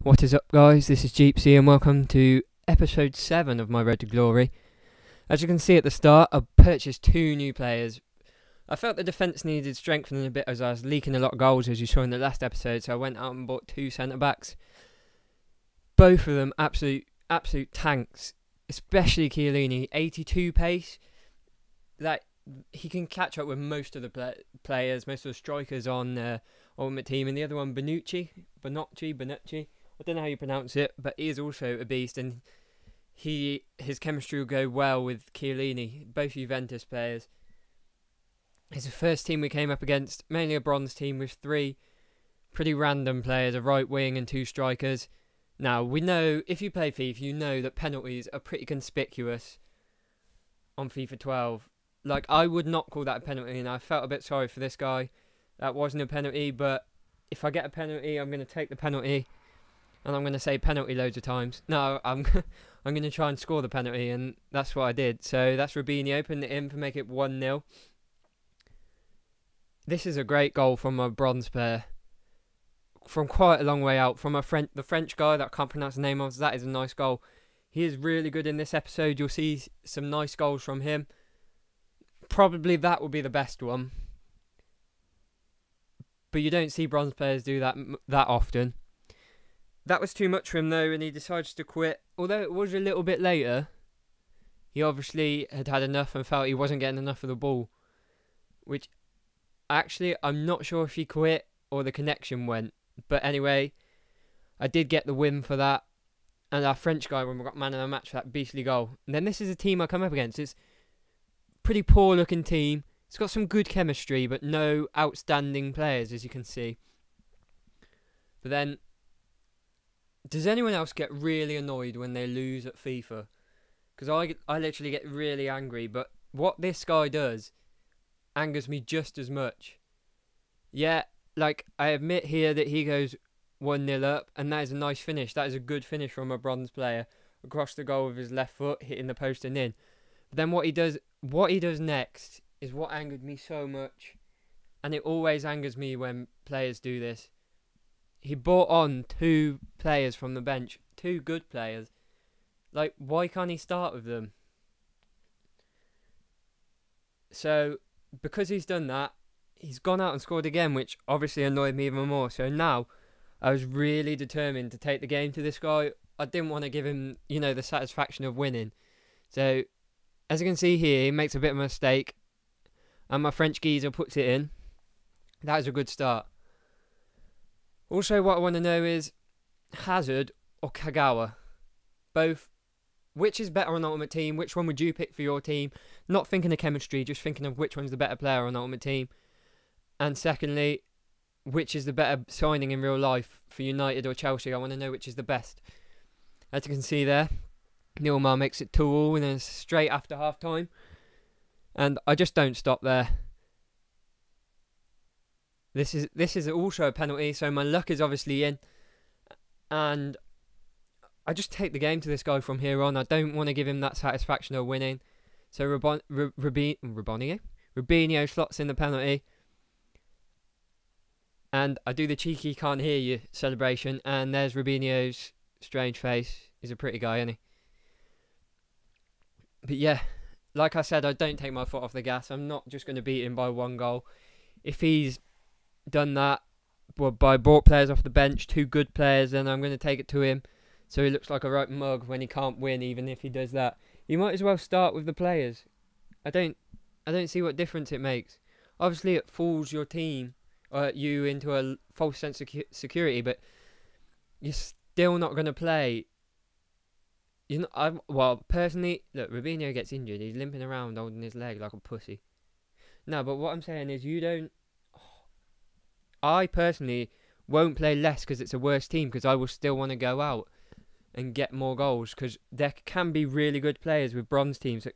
What is up, guys? This is Jeepsy and welcome to episode 7 of my Road to Glory. As you can see at the start, I purchased 2 new players. I felt the defence needed strengthening a bit as I was leaking a lot of goals, as you saw in the last episode, so I went out and bought 2 centre-backs. Both of them absolute tanks, especially Chiellini. 82 pace, that he can catch up with most of the players, most of the strikers on Ultimate Team, and the other one, Bonucci. I don't know how you pronounce it, but he is also a beast, and his chemistry will go well with Chiellini, both Juventus players. It's the first team we came up against, mainly a bronze team with 3 pretty random players, a right wing and 2 strikers. Now, we know, if you play FIFA, you know that penalties are pretty conspicuous on FIFA12. Like, I would not call that a penalty, and I felt a bit sorry for this guy. That wasn't a penalty, but if I get a penalty, I'm going to take the penalty. And I'm going to say penalty loads of times. No, I'm going to try and score the penalty, and that's what I did. So that's Robinho, putting it in for make it 1-0. This is a great goal from a bronze player. From quite a long way out. From the French guy that I can't pronounce the name of. That is a nice goal. He is really good in this episode. You'll see some nice goals from him. Probably that will be the best one. But you don't see bronze players do that often. That was too much for him though, and he decides to quit. Although it was a little bit later, he obviously had had enough and felt he wasn't getting enough of the ball. Which, actually, I'm not sure if he quit or the connection went. But anyway, I did get the win for that. And our French guy, when we got man of the match for that beastly goal. And then this is a team I come up against. It's a pretty poor looking team. It's got some good chemistry, but no outstanding players, as you can see. But then, does anyone else get really annoyed when they lose at FIFA? Because I literally get really angry, but what this guy does angers me just as much. Yeah, like, I admit here that he goes 1-0 up, and that is a nice finish. That is a good finish from a bronze player. Across the goal with his left foot, hitting the post and in. But then what he does next is what angered me so much. And it always angers me when players do this. He brought on 2 players from the bench. 2 good players. Like, why can't he start with them? So, because he's done that, he's gone out and scored again, which obviously annoyed me even more. So now, I was really determined to take the game to this guy. I didn't want to give him, the satisfaction of winning. So, as you can see here, he makes a bit of a mistake. And my French geezer puts it in. That is a good start. Also, what I want to know is Hazard or Kagawa. Both. Which is better on Ultimate Team? Which one would you pick for your team? Not thinking of chemistry, just thinking of which one's the better player on Ultimate Team. And secondly, which is the better signing in real life for United or Chelsea? I want to know which is the best. As you can see there, Neymar makes it 2-2 and then straight after half time. And I just don't stop there. This is also a penalty, so my luck is obviously in. And I just take the game to this guy from here on. I don't want to give him that satisfaction of winning. So Robinho slots in the penalty. And I do the cheeky can't hear you celebration. And there's Robinho's strange face. He's a pretty guy, isn't he? But yeah, like I said, I don't take my foot off the gas. I'm not just going to beat him by 1 goal. If he's done that by brought players off the bench, 2 good players, then I'm going to take it to him so he looks like a right mug when he can't win, even if he does that. You might as well start with the players. I don't see what difference it makes. Obviously it fools your team or you into a false sense of security, but you're still not going to play. Personally, look, Robinho gets injured, he's limping around holding his leg like a pussy. No, but what I'm saying is I personally won't play less because it's a worse team, because I will still want to go out and get more goals, because there can be really good players with bronze teams that